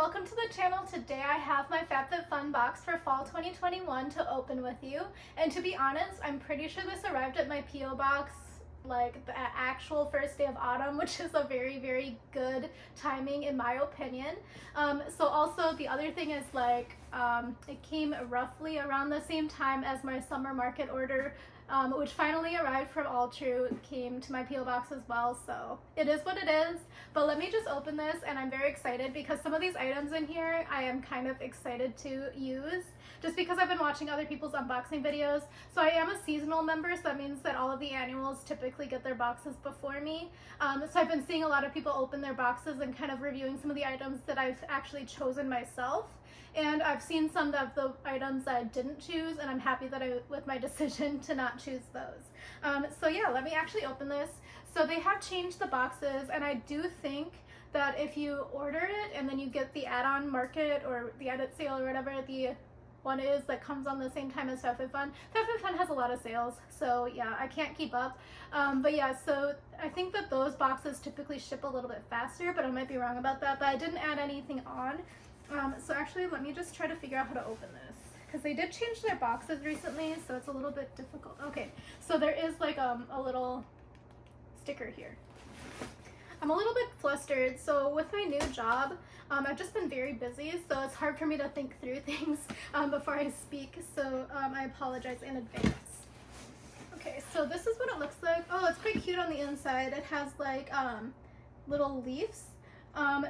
welcome to the channel. Today I have my FabFitFun box for fall 2021 to open with you. And to be honest, I'm pretty sure this arrived at my P.O. box like the actual first day of autumn, which is a very good timing in my opinion. So also the other thing is like it came roughly around the same time as my summer market order, which finally arrived from Alterna, came to my P.O. box as well, so it is what it is. But let me just open this, and I'm very excited because some of these items in here I am kind of excited to use just because I've been watching other people's unboxing videos. So I am a seasonal member, so that means that all of the annuals typically get their boxes before me. So I've been seeing a lot of people open their boxes and kind of reviewing some of the items that I've actually chosen myself. And I've seen some of the items that I didn't choose, and I'm happy that with my decision to not choose those. So yeah, let me actually open this. So they have changed the boxes, and I do think that if you order it and then you get the add-on market or the edit sale or whatever the one is that comes on the same time as FabFitFun. FabFitFun has a lot of sales, so yeah, I can't keep up. But yeah, so I think that those boxes typically ship a little bit faster, but I might be wrong about that. But I didn't add anything on. So actually, let me just try to figure out how to open this, because they did change their boxes recently, so it's a little bit difficult. Okay, so there is like a little sticker here. I'm a little bit flustered. So with my new job, I've just been very busy, so it's hard for me to think through things before I speak, so I apologize in advance. Okay, so this is what it looks like. Oh, it's quite cute on the inside. It has like little leaves.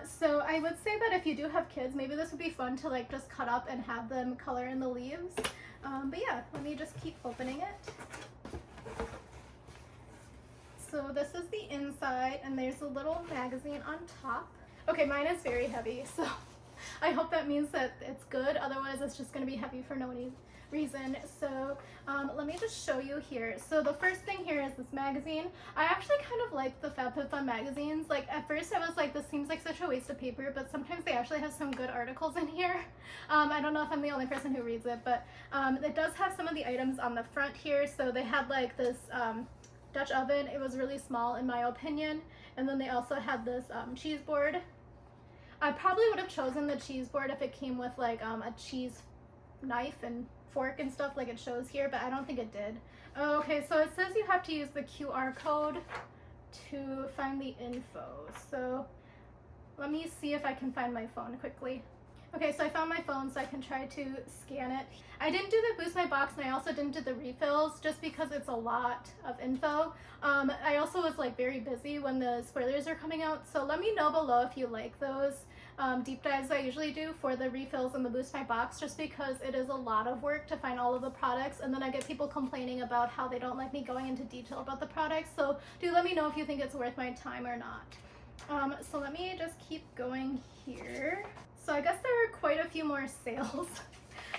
So I would say that if you do have kids, maybe this would be fun to like just cut up and have them color in the leaves. But yeah, let me just keep opening it. So this is the inside, and there's a little magazine on top. Okay, mine is very heavy, so I hope that means that it's good. Otherwise, it's just going to be heavy for no reason. So let me just show you here. So the first thing here is this magazine. I actually kind of like the FabFitFun magazines. Like at first I was like, this seems like such a waste of paper, but sometimes they actually have some good articles in here. I don't know if I'm the only person who reads it, but it does have some of the items on the front here. So they had like this Dutch oven. It was really small in my opinion. And then they also had this cheese board. I probably would have chosen the cheese board if it came with like a cheese knife and fork and stuff like it shows here, but I don't think it did. Okay, so it says you have to use the QR code to find the info. So let me see if I can find my phone quickly. Okay, so I found my phone, so I can try to scan it. I didn't do the Boost My Box, and I also didn't do the refills just because it's a lot of info. I also was like very busy when the spoilers are coming out, so let me know below if you like those deep dives I usually do for the refills and the Boost My Box, just because it is a lot of work to find all of the products, and then I get people complaining about how they don't like me going into detail about the products. So do let me know if you think it's worth my time or not. So let me just keep going here. So I guess there are quite a few more sales.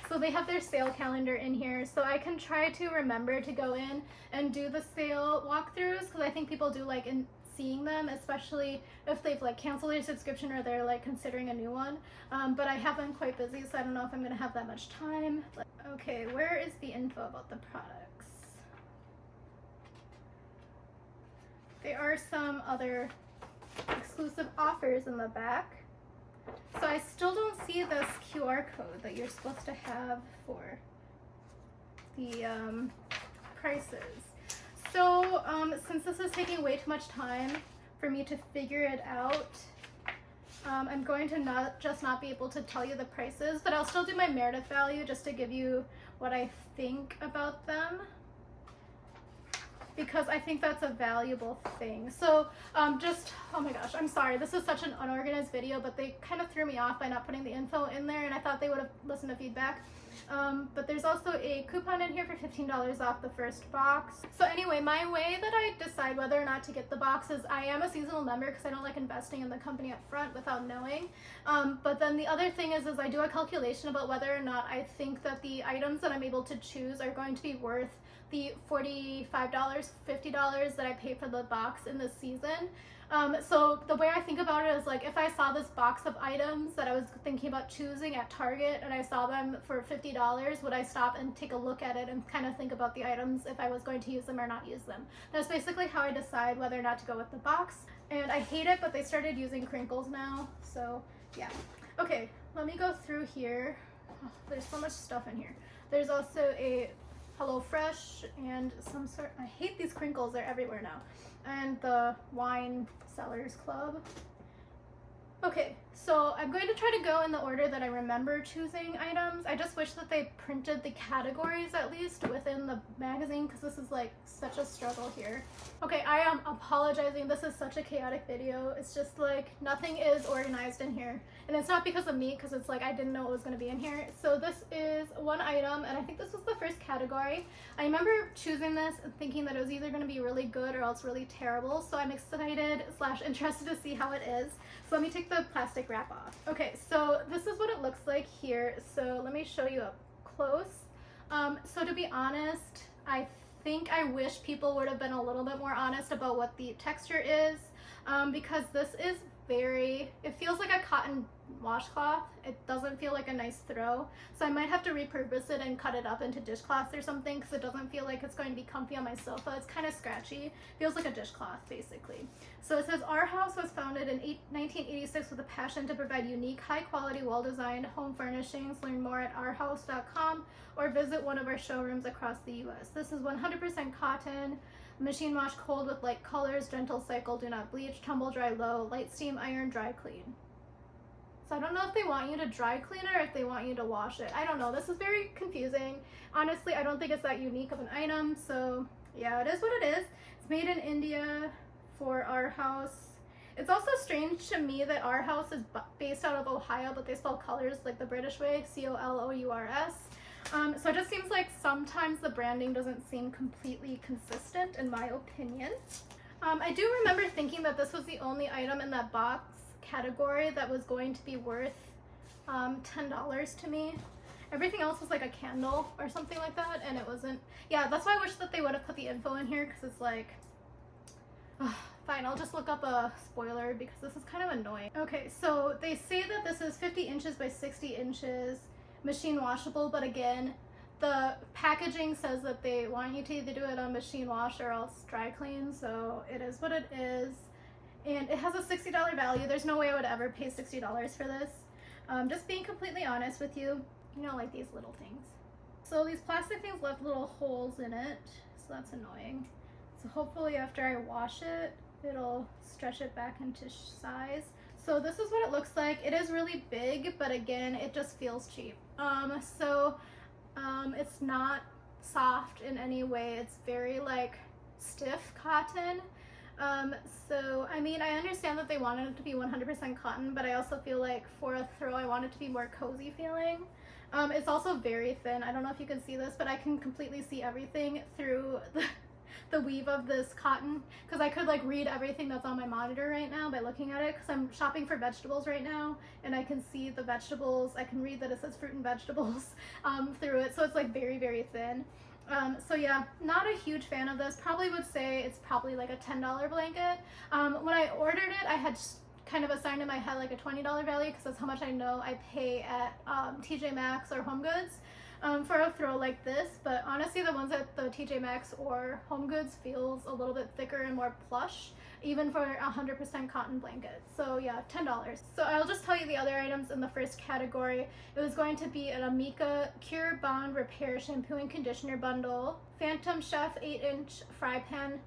So they have their sale calendar in here, so I can try to remember to go in and do the sale walkthroughs, because I think people do like seeing them, especially if they've like canceled their subscription or they're like considering a new one. But I have been quite busy, so I don't know if I'm gonna have that much time. Okay, where is the info about the products? There are some other exclusive offers in the back. So I still don't see this QR code that you're supposed to have for the prices. So since this is taking way too much time for me to figure it out, I'm going to not be able to tell you the prices, but I'll still do my Meredith value just to give you what I think about them, because I think that's a valuable thing. So oh my gosh, I'm sorry, this is such an unorganized video, but they kind of threw me off by not putting the info in there, and I thought they would have listened to feedback. But there's also a coupon in here for $15 off the first box. So anyway, my way that I decide whether or not to get the box is I am a seasonal member because I don't like investing in the company up front without knowing. But then the other thing is I do a calculation about whether or not I think that the items that I'm able to choose are going to be worth the $45, $50 that I pay for the box in this season. So the way I think about it is like, if I saw this box of items that I was thinking about choosing at Target and I saw them for $50, would I stop and take a look at it and kind of think about the items if I was going to use them or not use them? That's basically how I decide whether or not to go with the box. And I hate it, but they started using crinkles now, so yeah. Okay, let me go through here. Oh, there's so much stuff in here. There's also a HelloFresh and some sort, I hate these crinkles, they're everywhere now. And the Wine Sellers Club. Okay, so I'm going to try to go in the order that I remember choosing items. I just wish that they printed the categories at least within the magazine, because this is like such a struggle here. Okay, I am apologizing. This is such a chaotic video. It's just like nothing is organized in here. And it's not because of me, because it's like I didn't know what was going to be in here. So this is one item, and I think this was the first category. I remember choosing this and thinking that it was either going to be really good or else really terrible. So I'm excited / interested to see how it is. So let me take the plastic wrap off. Okay, so this is what it looks like here. So let me show you up close. So to be honest, I think I wish people would have been a little bit more honest about what the texture is, because this is it feels like a cotton washcloth. It doesn't feel like a nice throw. So I might have to repurpose it and cut it up into dishcloths or something, because it doesn't feel like it's going to be comfy on my sofa. It's kind of scratchy. Feels like a dishcloth, basically. So it says, our house was founded in 1986 with a passion to provide unique, high-quality, well-designed home furnishings. Learn more at ourhouse.com or visit one of our showrooms across the U.S. This is 100% cotton. Machine wash cold with light colors, gentle cycle, do not bleach, tumble dry low, light steam, iron, dry clean. So I don't know if they want you to dry clean it or if they want you to wash it. I don't know. This is very confusing. Honestly, I don't think it's that unique of an item. So yeah, it is what it is. It's made in India for Our House. It's also strange to me that Our House is based out of Ohio, but they spell colors like the British way, C-O-L-O-U-R-S. So it just seems like sometimes the branding doesn't seem completely consistent, in my opinion. I do remember thinking that this was the only item in that box category that was going to be worth $10 to me. Everything else was like a candle or something like that, and it wasn't. Yeah, that's why I wish that they would have put the info in here, because it's like, fine, I'll just look up a spoiler because this is kind of annoying. Okay, so they say that this is 50 inches by 60 inches. Machine washable, but again, the packaging says that they want you to either do it on machine wash or else dry clean, so it is what it is. And it has a $60 value. There's no way I would ever pay $60 for this. Just being completely honest with you, you know, like these little things. So these plastic things left little holes in it, so that's annoying. So hopefully after I wash it, it'll stretch it back into size. So this is what it looks like. It is really big, but again, it just feels cheap. It's not soft in any way. It's very like stiff cotton. So I mean, I understand that they wanted it to be 100% cotton, but I also feel like for a throw, I want it to be more cozy feeling. It's also very thin. I don't know if you can see this, but I can completely see everything through the weave of this cotton, because I could like read everything that's on my monitor right now by looking at it, because I'm shopping for vegetables right now and I can see the vegetables. I can read that it says fruit and vegetables through it, so it's like very, very thin. So yeah, not a huge fan of this. Probably would say it's probably like a $10 blanket. When I ordered it, I had kind of assigned in my head like a $20 value, because that's how much I know I pay at TJ Maxx or Home Goods for a throw like this. But honestly, the ones at the TJ Maxx or Home Goods feels a little bit thicker and more plush, even for 100% cotton blanket. So yeah, $10. So I'll just tell you the other items in the first category. It was going to be an Amika Cure Bond Repair Shampoo and Conditioner Bundle, Phantom Chef 8-inch fry pan.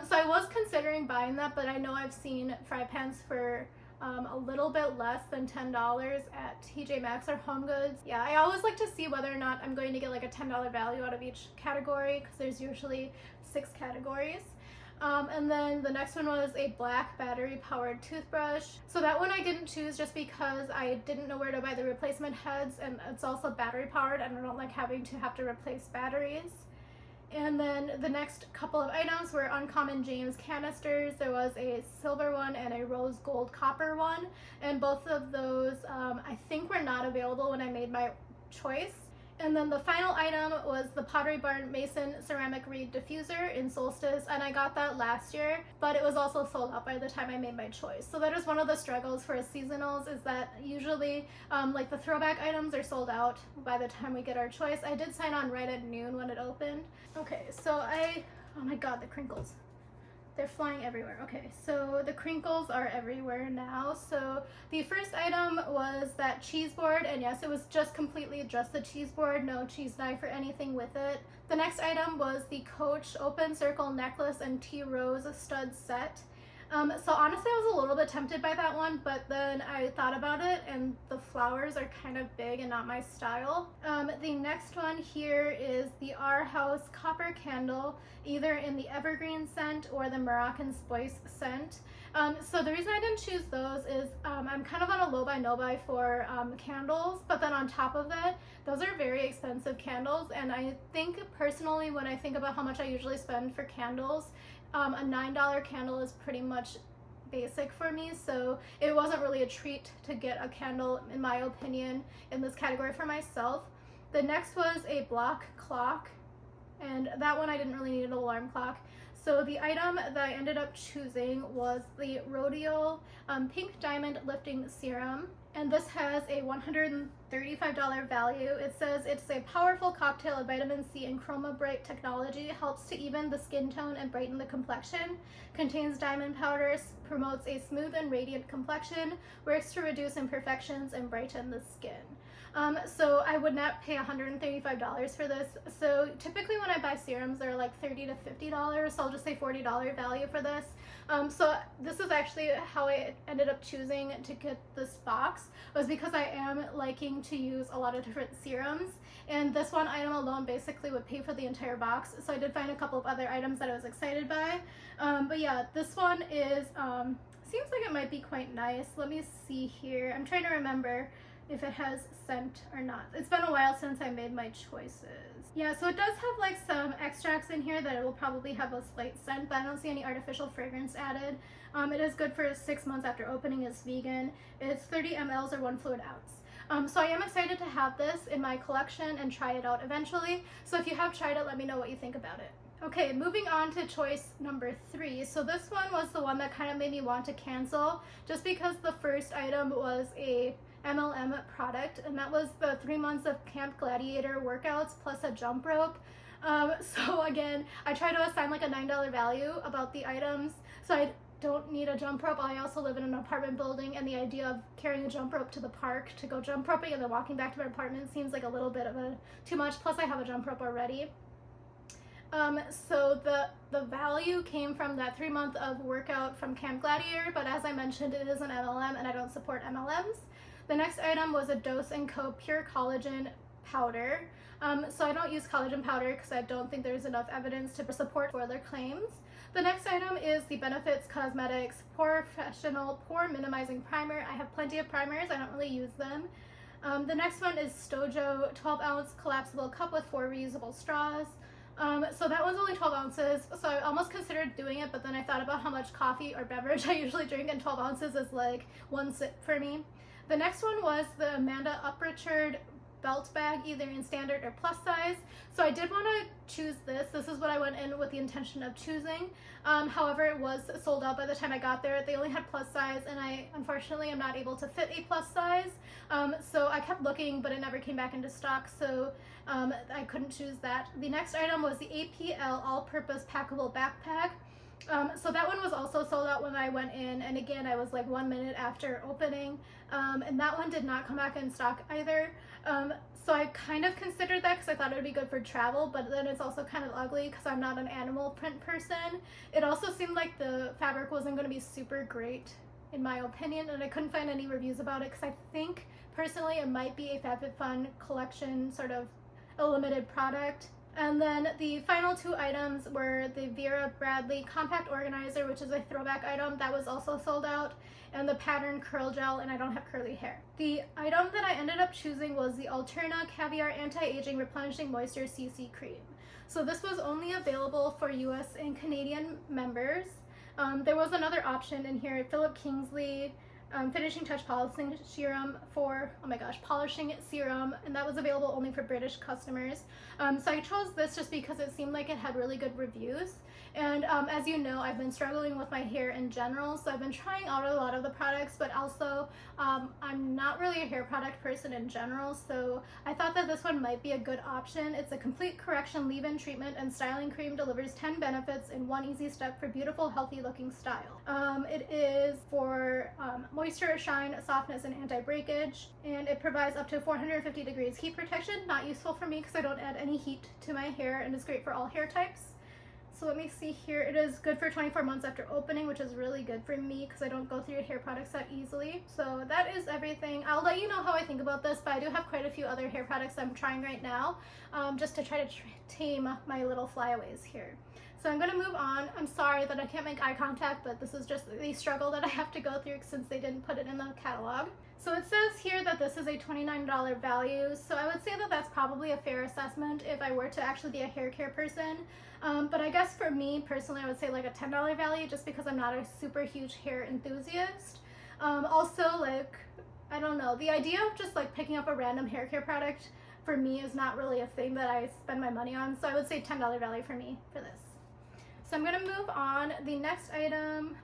So I was considering buying that, but I know I've seen fry pans for a little bit less than $10 at TJ Maxx or Home Goods. Yeah, I always like to see whether or not I'm going to get like a $10 value out of each category, because there's usually 6 categories. And then the next one was a black battery powered toothbrush. So that one I didn't choose just because I didn't know where to buy the replacement heads, and it's also battery powered and I don't like having to have to replace batteries. And then the next couple of items were Uncommon James canisters. There was a silver one and a rose gold copper one, and both of those I think were not available when I made my choice. And then the final item was the Pottery Barn Mason Ceramic Reed Diffuser in Solstice, and I got that last year, but it was also sold out by the time I made my choice. So that is one of the struggles for seasonals, is that usually like the throwback items are sold out by the time we get our choice. I did sign on right at noon when it opened. Okay, so oh my god, the crinkles. They're flying everywhere. Okay, so the crinkles are everywhere now. So the first item was that cheese board, and yes, it was just the cheese board, no cheese knife or anything with it. The next item was the Coach open circle necklace and T-rose stud set. So honestly, I was a little bit tempted by that one, but then I thought about it and the flowers are kind of big and not my style. The next one here is the Our House copper candle, either in the evergreen scent or the Moroccan spice scent. So the reason I didn't choose those is I'm kind of on a low buy no buy for candles, but then on top of that, those are very expensive candles, and I think personally when I think about how much I usually spend for candles, a $9 candle is pretty much basic for me, so it wasn't really a treat to get a candle, in my opinion, in this category for myself. The next was a block clock, and that one I didn't really need an alarm clock. So the item that I ended up choosing was the Rodial Pink Diamond Lifting Serum, and this has a $135 value. It says it's a powerful cocktail of vitamin C and Chroma Bright technology, helps to even the skin tone and brighten the complexion, contains diamond powders, promotes a smooth and radiant complexion, works to reduce imperfections and brighten the skin. So I would not pay $135 for this. So typically when I buy serums, they're like $30 to $50, so I'll just say $40 value for this. So this is actually how I ended up choosing to get this box, was because I am liking to use a lot of different serums, and this one item alone basically would pay for the entire box. So I did find a couple of other items that I was excited by. But yeah, this one is, seems like it might be quite nice. Let me see here. I'm trying to remember if it has scent or not. It's been a while since I made my choices. Yeah, so it does have like some extracts in here that it will probably have a slight scent, but I don't see any artificial fragrance added. It is good for 6 months after opening. It's vegan. It's 30 mLs or 1 fluid ounce. So I am excited to have this in my collection and try it out eventually. So if you have tried it, let me know what you think about it. Okay, moving on to choice number 3. So this one was the one that kind of made me want to cancel, just because the first item was a MLM product, and that was the 3 months of Camp Gladiator workouts plus a jump rope. So again, I try to assign like a $9 value about the items, so I don't need a jump rope. I also live in an apartment building, and the idea of carrying a jump rope to the park to go jump roping and then walking back to my apartment seems like a little bit of a too much, plus I have a jump rope already. So the value came from that 3 month of workout from Camp Gladiator, but as I mentioned, it is an MLM and I don't support MLMs. The next item was a Dose & Co. Pure Collagen Powder. So I don't use collagen powder because I don't think there's enough evidence to support for their claims. The next item is the Benefits Cosmetics Porefessional Pore Minimizing Primer. I have plenty of primers, I don't really use them. The next one is Stojo 12-ounce collapsible cup with 4 reusable straws. So that one's only 12 ounces, so I almost considered doing it, but then I thought about how much coffee or beverage I usually drink, and 12 ounces is like 1 sip for me. The next one was the Amanda Uprichard belt bag, either in standard or plus size. So I did want to choose this. This is what I went in with the intention of choosing. However, it was sold out by the time I got there. They only had plus size, and I unfortunately am not able to fit a plus size. So I kept looking, but it never came back into stock, so I couldn't choose that. The next item was the APL All-Purpose Packable Backpack. So that one was also sold out when I went in, and again, I was like 1 minute after opening, and that one did not come back in stock either. So I kind of considered that because I thought it would be good for travel, but then it's also kind of ugly because I'm not an animal print person. It also seemed like the fabric wasn't going to be super great, in my opinion, and I couldn't find any reviews about it because I think, personally, it might be a FabFitFun collection, sort of a limited product. And then the final 2 items were the Vera Bradley Compact Organizer, which is a throwback item that was also sold out, and the Pattern Curl Gel, and I don't have curly hair. The item that I ended up choosing was the Alterna Caviar Anti-Aging Replenishing Moisture CC Cream. So this was only available for US and Canadian members. There was another option in here, Philip Kingsley finishing touch polishing serum for, oh my gosh, polishing serum, and that was available only for British customers. So I chose this just because it seemed like it had really good reviews. And as you know, I've been struggling with my hair in general, so I've been trying out a lot of the products, but also I'm not really a hair product person in general, so I thought that this one might be a good option. It's a complete correction leave-in treatment and styling cream, delivers 10 benefits in one easy step for beautiful, healthy looking style. It is for moisture, shine, softness, and anti-breakage, and it provides up to 450 degrees heat protection. Not useful for me because I don't add any heat to my hair, and it's great for all hair types. So let me see here. It is good for 24 months after opening, which is really good for me because I don't go through hair products that easily. So that is everything. I'll let you know how I think about this, but I do have quite a few other hair products I'm trying right now, just to try to tame my little flyaways here. So I'm going to move on. I'm sorry that I can't make eye contact, but this is just the struggle that I have to go through since they didn't put it in the catalog. So it says here that this is a $29 value, so I would say that that's probably a fair assessment if I were to actually be a hair care person. But I guess for me personally, I would say like a $10 value just because I'm not a super huge hair enthusiast. Also, like, I don't know, the idea of just like picking up a random hair care product for me is not really a thing that I spend my money on, so I would say $10 value for me for this. So I'm going to move on. The next item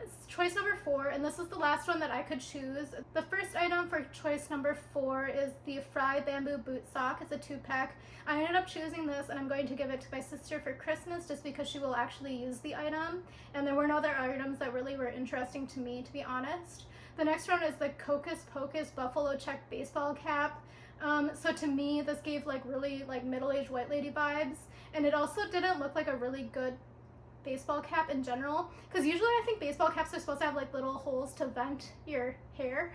is choice number 4, and this is the last one that I could choose. The first item for choice number 4 is the Fry Bamboo Boot Sock. It's a 2-pack. I ended up choosing this, and I'm going to give it to my sister for Christmas just because she will actually use the item, and there were no other items that really were interesting to me, to be honest. The next one is the Cocos Pocus Buffalo Check Baseball Cap. So to me, this gave like really like middle-aged white lady vibes, and it also didn't look like a really good baseball cap in general, because usually I think baseball caps are supposed to have like little holes to vent your hair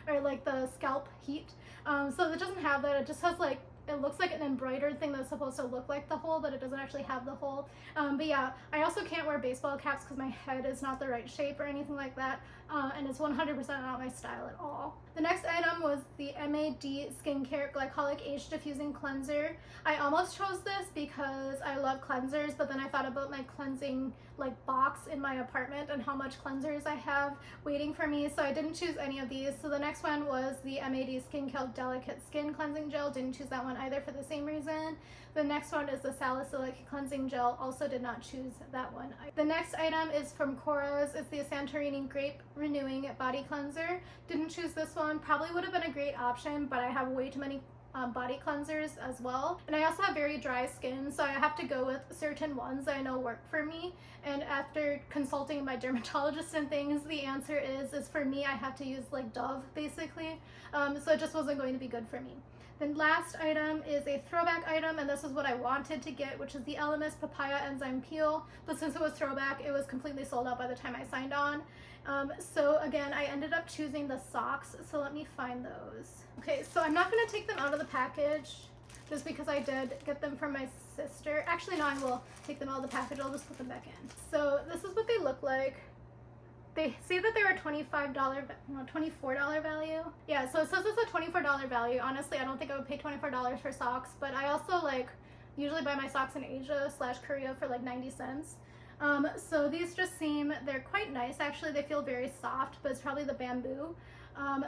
or like the scalp heat. So it doesn't have that. It just has like, it looks like an embroidered thing that's supposed to look like the hole, but it doesn't actually have the hole. But yeah, I also can't wear baseball caps because my head is not the right shape or anything like that, and it's 100% not my style at all. The next item was the MAD Skincare Glycolic Age Diffusing Cleanser. I almost chose this because I love cleansers, but then I thought about my cleansing like box in my apartment and how much cleansers I have waiting for me, so I didn't choose any of these. So the next one was the MAD Skincare Delicate Skin Cleansing Gel. Didn't choose that one either for the same reason. The next one is the Salicylic Cleansing Gel. Also did not choose that one. The next item is from Cocos. It's the Santorini Grape Renewing Body Cleanser. Didn't choose this one. Probably would have been a great option, but I have way too many body cleansers as well, and I also have very dry skin, so I have to go with certain ones that I know work for me. And after consulting my dermatologist and things, the answer is for me I have to use like Dove basically, so it just wasn't going to be good for me. The last item is a throwback item, and this is what I wanted to get, which is the Elemis Papaya Enzyme Peel, but since it was throwback, it was completely sold out by the time I signed on. So again, I ended up choosing the socks, so let me find those. Okay, so I'm not going to take them out of the package just because I did get them from my sister. Actually, no, I will take them out of the package. I'll just put them back in. So this is what they look like. They say that they're a $24 value. Yeah, so it says it's a $24 value. Honestly, I don't think I would pay $24 for socks, but I also like usually buy my socks in Asia / Korea for like 90 cents. So these just seem, they're quite nice actually. They feel very soft, but it's probably the bamboo.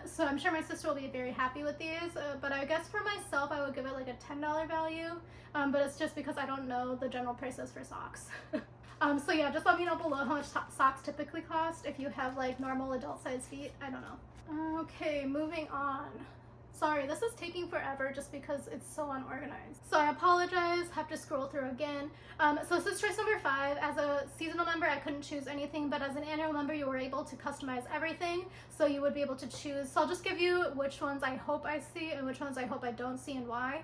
So I'm sure my sister will be very happy with these, but I guess for myself I would give it like a $10 value, but it's just because I don't know the general prices for socks. So yeah, just let me know below how much socks typically cost if you have like normal adult size feet. I don't know. Okay, moving on. Sorry, this is taking forever just because it's so unorganized. So I apologize, have to scroll through again. So this is choice number 5. As a seasonal member, I couldn't choose anything, but as an annual member, you were able to customize everything. So you would be able to choose. So I'll just give you which ones I hope I see and which ones I hope I don't see and why.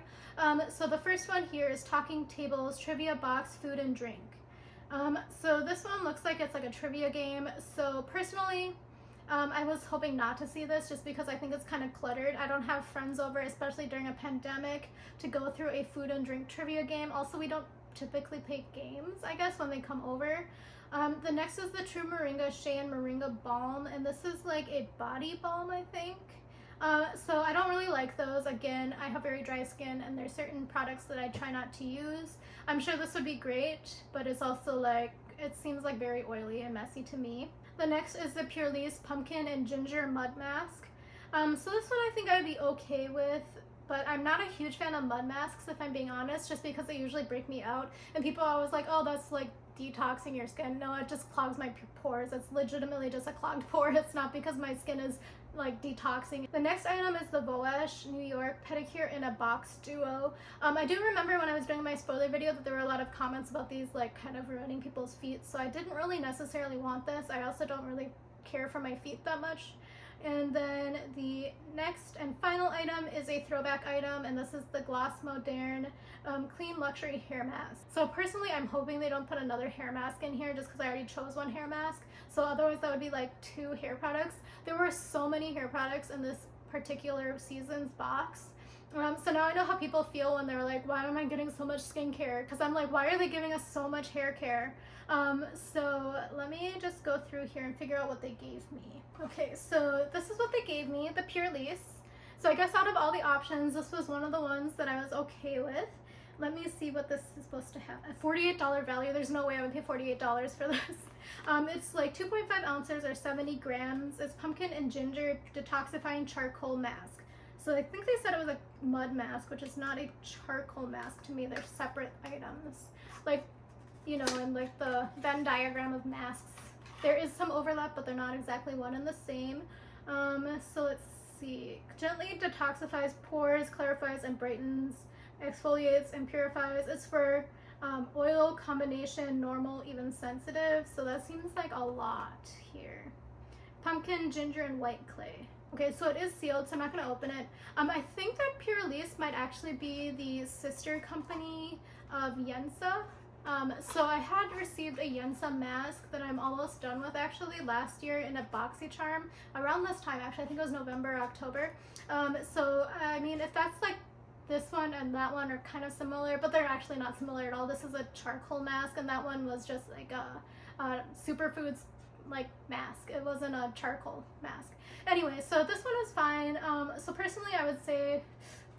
So the first one here is Talking Tables, Trivia Box, Food and Drink. So this one looks like it's like a trivia game. So personally, I was hoping not to see this just because I think it's kind of cluttered. I don't have friends over, especially during a pandemic, to go through a food and drink trivia game. Also, we don't typically play games, I guess, when they come over. The next is the True Moringa Shea and Moringa Balm, and this is like a body balm, I think. So I don't really like those. Again, I have very dry skin, and there's certain products that I try not to use. I'm sure this would be great, but it's also like, it seems like very oily and messy to me. The next is the Purelisse Pumpkin and Ginger Mud Mask. So this one I think I'd be okay with, but I'm not a huge fan of mud masks, if I'm being honest, just because they usually break me out. And people are always like, oh, that's like detoxing your skin. No, it just clogs my pores. It's legitimately just a clogged pore. It's not because my skin is like detoxing. The next item is the Voesh New York Pedicure in a Box Duo. I do remember when I was doing my spoiler video that there were a lot of comments about these like kind of ruining people's feet, so I didn't really necessarily want this. I also don't really care for my feet that much. And then the next and final item is a throwback item, and this is the Gloss Moderne Clean Luxury Hair Mask. So personally, I'm hoping they don't put another hair mask in here just because I already chose one hair mask. So otherwise that would be like 2 hair products. There were so many hair products in this particular season's box. So now I know how people feel when they're like, why am I getting so much skincare? Because I'm like, why are they giving us so much hair care? So let me just go through here and figure out what they gave me. Okay, so this is what they gave me, the Purelisse. So I guess out of all the options, this was one of the ones that I was okay with. Let me see what this is supposed to have. A $48 value. There's no way I would pay $48 for this. It's like 2.5 ounces or 70 grams. It's pumpkin and ginger detoxifying charcoal mask. So I think they said it was a mud mask, which is not a charcoal mask to me. They're separate items. Like, you know, in like the Venn diagram of masks, there is some overlap, but they're not exactly one and the same. So let's see. Gently detoxifies pores, clarifies and brightens, exfoliates and purifies. It's for oil combination, normal, even sensitive. So that seems like a lot here. Pumpkin, ginger, and white clay. Okay, so it is sealed, so I'm not going to open it. I think that Purelisse might actually be the sister company of Yensa. So I had received a Yensa mask that I'm almost done with actually last year in a BoxyCharm around this time. Actually, I think it was November or October. So I mean, if that's like this one and that one are kind of similar, but they're actually not similar at all. This is a charcoal mask, and that one was just like a superfoods like mask. It wasn't a charcoal mask. Anyway, so this one is fine. So personally, I would say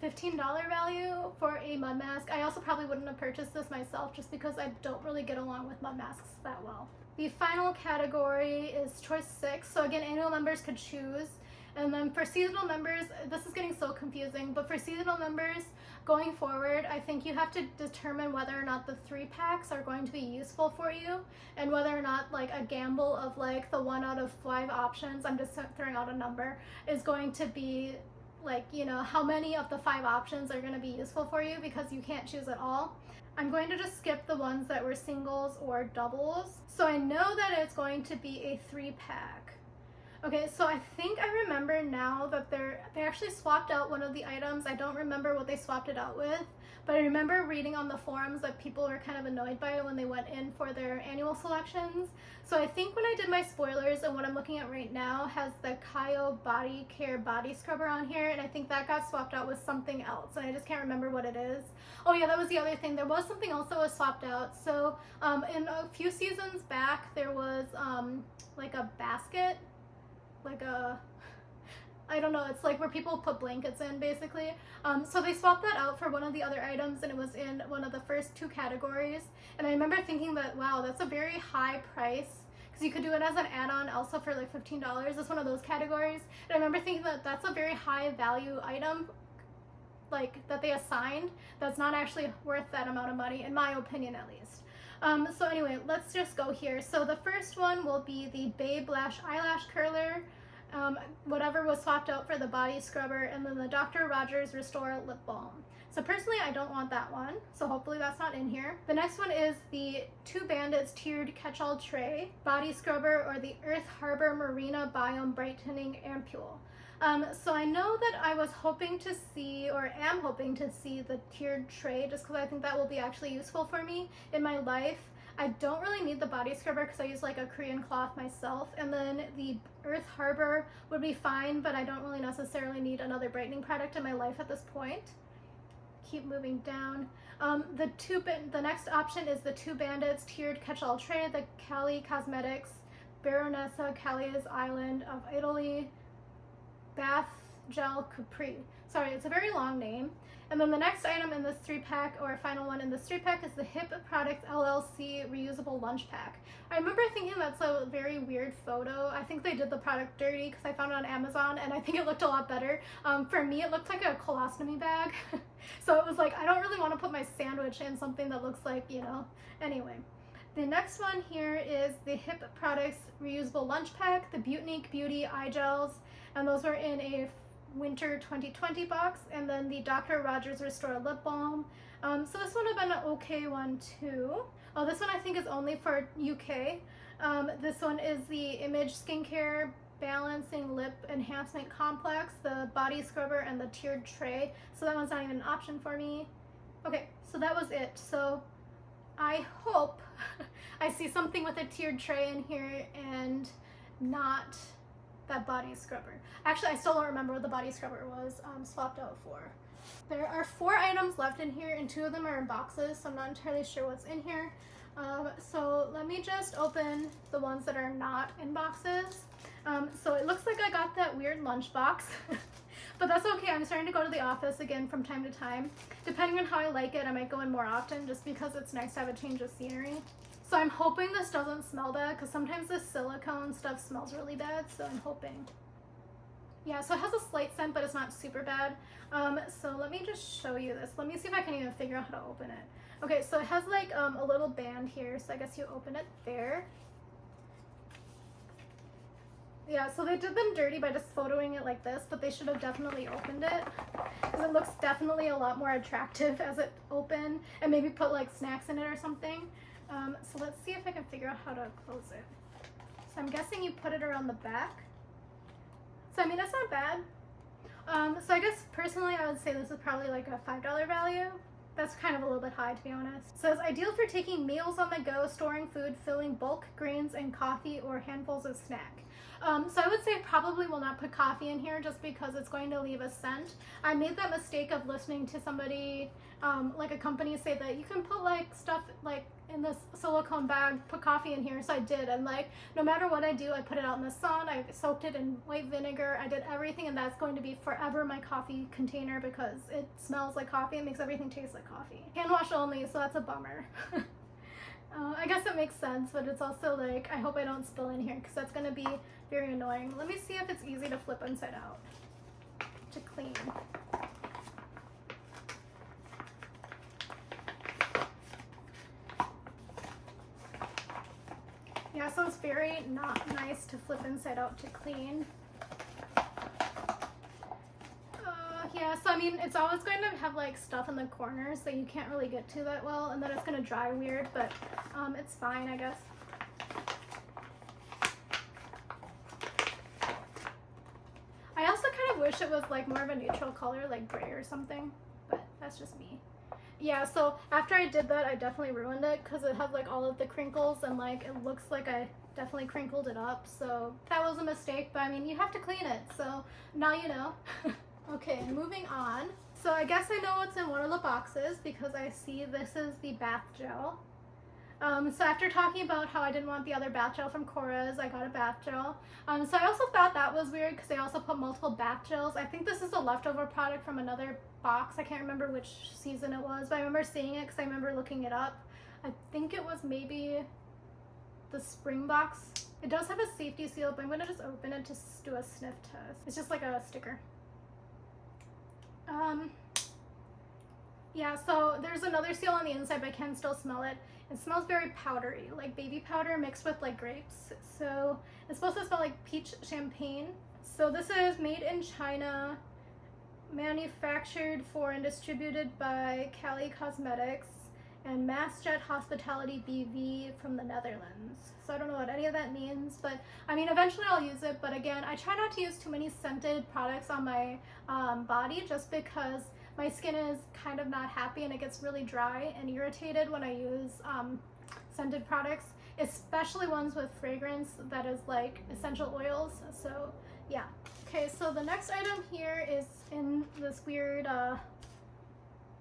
$15 value for a mud mask. I also probably wouldn't have purchased this myself just because I don't really get along with mud masks that well. The final category is choice 6. So again, annual members could choose. And then for seasonal members, this is getting so confusing, but for seasonal members going forward, I think you have to determine whether or not the 3-packs are going to be useful for you, and whether or not like a gamble of like the 1 out of 5 options, I'm just throwing out a number, is going to be like, you know, how many of the 5 options are going to be useful for you, because you can't choose at all. I'm going to just skip the ones that were singles or doubles. So I know that it's going to be a 3-pack. Okay, so I think I remember now that they actually swapped out one of the items. I don't remember what they swapped it out with, but I remember reading on the forums that people were kind of annoyed by it when they went in for their annual selections. So I think when I did my spoilers, and what I'm looking at right now has the Kaio Body Care Body Scrubber on here, and I think that got swapped out with something else, and I just can't remember what it is. Oh yeah, that was the other thing. There was something else that was swapped out. So in a few seasons back, there was like a basket, like a, I don't know, it's like where people put blankets in basically. So they swapped that out for one of the other items, and it was in one of the first 2 categories. And I remember thinking that, wow, that's a very high price, because you could do it as an add-on also for like $15. It's one of those categories. And I remember thinking that that's a very high value item, like that they assigned, that's not actually worth that amount of money, in my opinion at least. So anyway, let's just go here. So the first one will be the Babe Lash Eyelash Curler, whatever was swapped out for the body scrubber, and then the Dr. Rogers Restore Lip Balm. So personally, I don't want that one, so hopefully that's not in here. The next one is the 2 Bandits Tiered Catch-All Tray Body Scrubber, or the Earth Harbor Marina Biome Brightening Ampule. So I know that I was hoping to see, or am hoping to see, the tiered tray, just because I think that will be actually useful for me in my life. I don't really need the body scrubber because I use like a Korean cloth myself, and then the Earth Harbor would be fine, but I don't really necessarily need another brightening product in my life at this point. Keep moving down. The next option is the 2 Bandits Tiered Catch-All Tray, the Cali Cosmetics Baronessa Callias Island of Italy Bath Gel Capri. Sorry, it's a very long name. And then the next item in this 3-pack, or final one in this 3-pack, is the Hip Products LLC Reusable Lunch Pack. I remember thinking that's a very weird photo. I think they did the product dirty because I found it on Amazon and I think it looked a lot better. For me, it looked like a colostomy bag. So it was like, I don't really want to put my sandwich in something that looks like, you know, anyway. The next one here is the Hip Products Reusable Lunch Pack, the Butnique Beauty Eye Gels, and those were in a Winter 2020 box, and then the Dr. Rogers Restore Lip Balm. So this one would have been an okay one too. Oh, this one I think is only for UK. This one is the Image Skincare Balancing Lip Enhancement Complex, the Body Scrubber, and the Tiered Tray. So that one's not even an option for me. Okay, so that was it. So I hope I see something with a tiered tray in here and not that body scrubber. Actually, I still don't remember what the body scrubber was swapped out for. There are 4 items left in here and 2 of them are in boxes, so I'm not entirely sure what's in here. So let me just open the ones that are not in boxes. So it looks like I got that weird lunch box. But that's okay, I'm starting to go to the office again from time to time. Depending on how I like it, I might go in more often just because it's nice to have a change of scenery. So I'm hoping this doesn't smell bad because sometimes this silicone stuff smells really bad, so I'm hoping. Yeah, so it has a slight scent, but it's not super bad. So let me just show you this. Let me see if I can even figure out how to open it. Okay, so it has like a little band here, so I guess you open it there. Yeah, so they did them dirty by just photoing it like this, but they should have definitely opened it because it looks definitely a lot more attractive as it open, and maybe put like snacks in it or something. So let's see if I can figure out how to close it. So I'm guessing you put it around the back. So I mean, that's not bad. So I guess personally I would say this is probably like a $5 value. That's kind of a little bit high, to be honest. So it's ideal for taking meals on the go, storing food, filling bulk grains and coffee, or handfuls of snack. So I would say probably will not put coffee in here just because it's going to leave a scent. I made that mistake of listening to somebody, like a company, say that you can put like stuff like in this silicone bag, put coffee in here, so I did, and like no matter what I do, I put it out in the sun, I soaked it in white vinegar, I did everything, and that's going to be forever my coffee container because it smells like coffee, it makes everything taste like coffee. Hand wash only, so that's a bummer. I guess it makes sense, but it's also like, I hope I don't spill in here because that's going to be very annoying. Let me see if it's easy to flip inside out to clean. Yeah, so it's very not nice to flip inside out to clean. Yeah, so I mean, it's always going to have like stuff in the corners that you can't really get to that well, and then it's going to dry weird, but it's fine, I guess. I also kind of wish it was like more of a neutral color, like gray or something, but that's just me. Yeah, so after I did that, I definitely ruined it because it had like all of the crinkles and like it looks like I definitely crinkled it up, so that was a mistake, but I mean, you have to clean it, so now you know. Okay, moving on. So I guess I know what's in one of the boxes because I see this is the bath gel. So after talking about how I didn't want the other bath gel from Cocos, I got a bath gel. So I also thought that was weird because they also put multiple bath gels. I think this is a leftover product from another box. I can't remember which season it was, but I remember seeing it because I remember looking it up. I think it was maybe the spring box. It does have a safety seal, but I'm going to just open it to do a sniff test. It's just like a sticker. Yeah, so there's another seal on the inside, but I can still smell it. It smells very powdery, like baby powder mixed with like grapes. So it's supposed to smell like peach champagne. So this is made in China, manufactured for and distributed by Cali Cosmetics and Massjet Hospitality BV from the Netherlands. So I don't know what any of that means, but I mean, eventually I'll use it. But again, I try not to use too many scented products on my body just because my skin is kind of not happy and it gets really dry and irritated when I use scented products, especially ones with fragrance that is like essential oils. So yeah. Okay, so the next item here is in this weird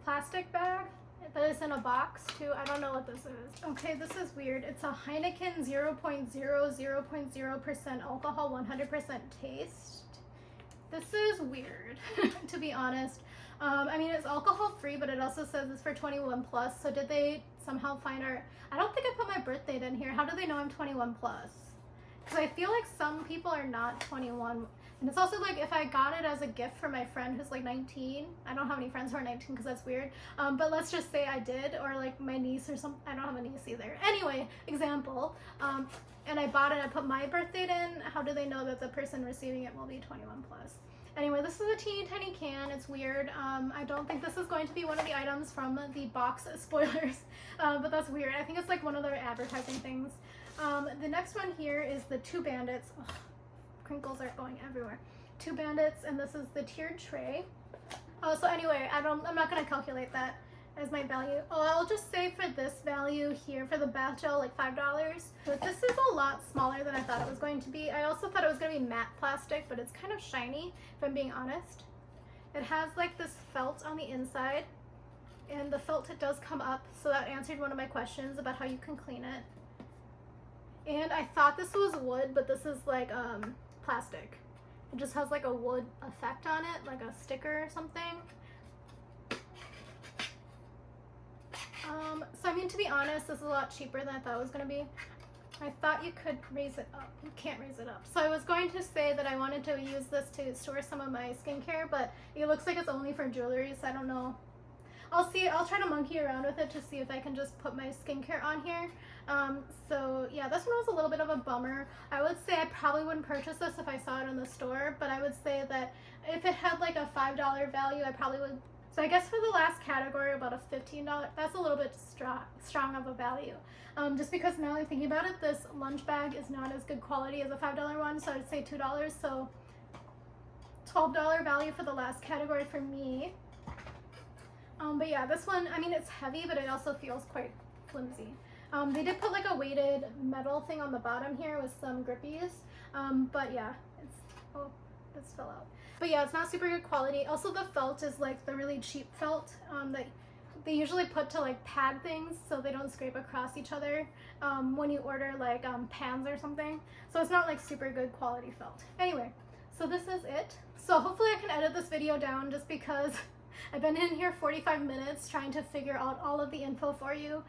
plastic bag that is in a box too. I don't know what this is. Okay, this is weird. It's a Heineken 0.0% alcohol, 100% taste. This is weird, to be honest. I mean, it's alcohol free, but it also says it's for 21 plus. So did they somehow find our, I don't think I put my birth date in here. How do they know I'm 21 plus? Because I feel like some people are not 21. And it's also like if I got it as a gift for my friend who's like 19. I don't have any friends who are 19 because that's weird. But let's just say I did, or like my niece or something. I don't have a niece either. Anyway, example. And I bought it, I put my birth date in. How do they know that the person receiving it will be 21 plus? Anyway, this is a teeny tiny can. It's weird. I don't think this is going to be one of the items from the box spoilers, but that's weird. I think it's like one of their advertising things. The next one here is the Two Bandits. Ugh, crinkles are going everywhere. Two Bandits, and this is the tiered tray. So anyway, I'm not gonna calculate that as my value. Oh, I'll just say for this value here, for the bath gel, like $5. But this is a lot smaller than I thought it was going to be. I also thought it was going to be matte plastic, but it's kind of shiny, if I'm being honest. It has like this felt on the inside, and the felt, it does come up, so that answered one of my questions about how you can clean it. And I thought this was wood, but this is like plastic. It just has like a wood effect on it, like a sticker or something. So I mean, to be honest, this is a lot cheaper than I thought it was going to be. I thought you could raise it up. You can't raise it up. So I was going to say that I wanted to use this to store some of my skincare, but it looks like it's only for jewelry, so I don't know. I'll see. I'll try to monkey around with it to see if I can just put my skincare on here. So yeah, this one was a little bit of a bummer. I would say I probably wouldn't purchase this if I saw it in the store, but I would say that if it had like a $5 value, I probably would. So I guess for the last category, about a $15, that's a little bit strong of a value. Just because now I'm thinking about it, this lunch bag is not as good quality as a $5 one, so I'd say $2. So $12 value for the last category for me. But yeah, this one, I mean, it's heavy, but it also feels quite flimsy. They did put like a weighted metal thing on the bottom here with some grippies. But yeah, it's, oh, this fell out. But yeah, it's not super good quality. Also, the felt is like the really cheap felt that they usually put to like pad things so they don't scrape across each other when you order like pans or something. So it's not like super good quality felt. Anyway, so this is it. So hopefully I can edit this video down just because I've been in here 45 minutes trying to figure out all of the info for you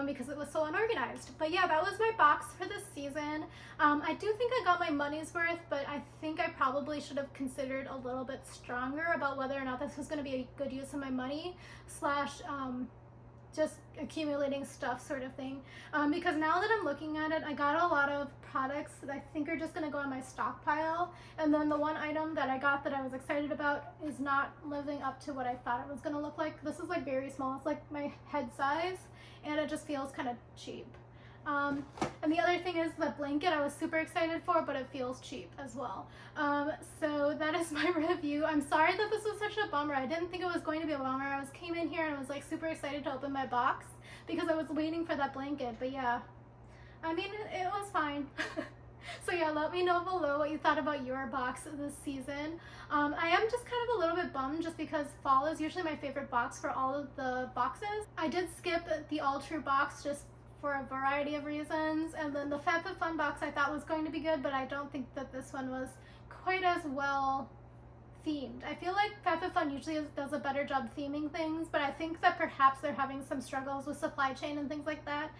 because it was so unorganized. But yeah, that was my box for this season. I do think I got my money's worth, but I think I probably should have considered a little bit stronger about whether or not this was going to be a good use of my money slash just accumulating stuff sort of thing. Because now that I'm looking at it, I got a lot of products that I think are just going to go in my stockpile, and then the one item that I got that I was excited about is not living up to what I thought it was going to look like. This is like very small. It's like my head size, and it just feels kind of cheap. And the other thing is the blanket I was super excited for, but it feels cheap as well. So that is my review. I'm sorry that this was such a bummer. I didn't think it was going to be a bummer. I came in here and I was like super excited to open my box because I was waiting for that blanket. But yeah, I mean, it was fine. So yeah, let me know below what you thought about your box this season. I am just kind of a little bit bummed just because fall is usually my favorite box for all of the boxes. I did skip the All True box just for a variety of reasons, and then the FabFitFun box I thought was going to be good, but I don't think that this one was quite as well themed. I feel like FabFitFun usually does a better job theming things, but I think that perhaps they're having some struggles with supply chain and things like that,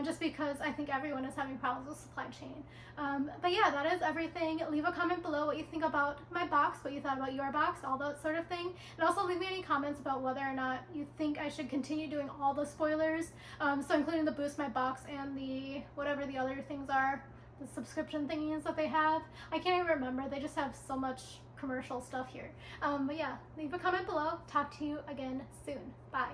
just because I think everyone is having problems with supply chain. But yeah, that is everything. Leave a comment below what you think about my box, what you thought about your box, all that sort of thing. And also leave me any comments about whether or not you think I should continue doing all the spoilers, so including the Boost My Box and the whatever the other things are, the subscription thingies that they have. I can't even remember. They just have so much commercial stuff here. But yeah, leave a comment below. Talk to you again soon. Bye.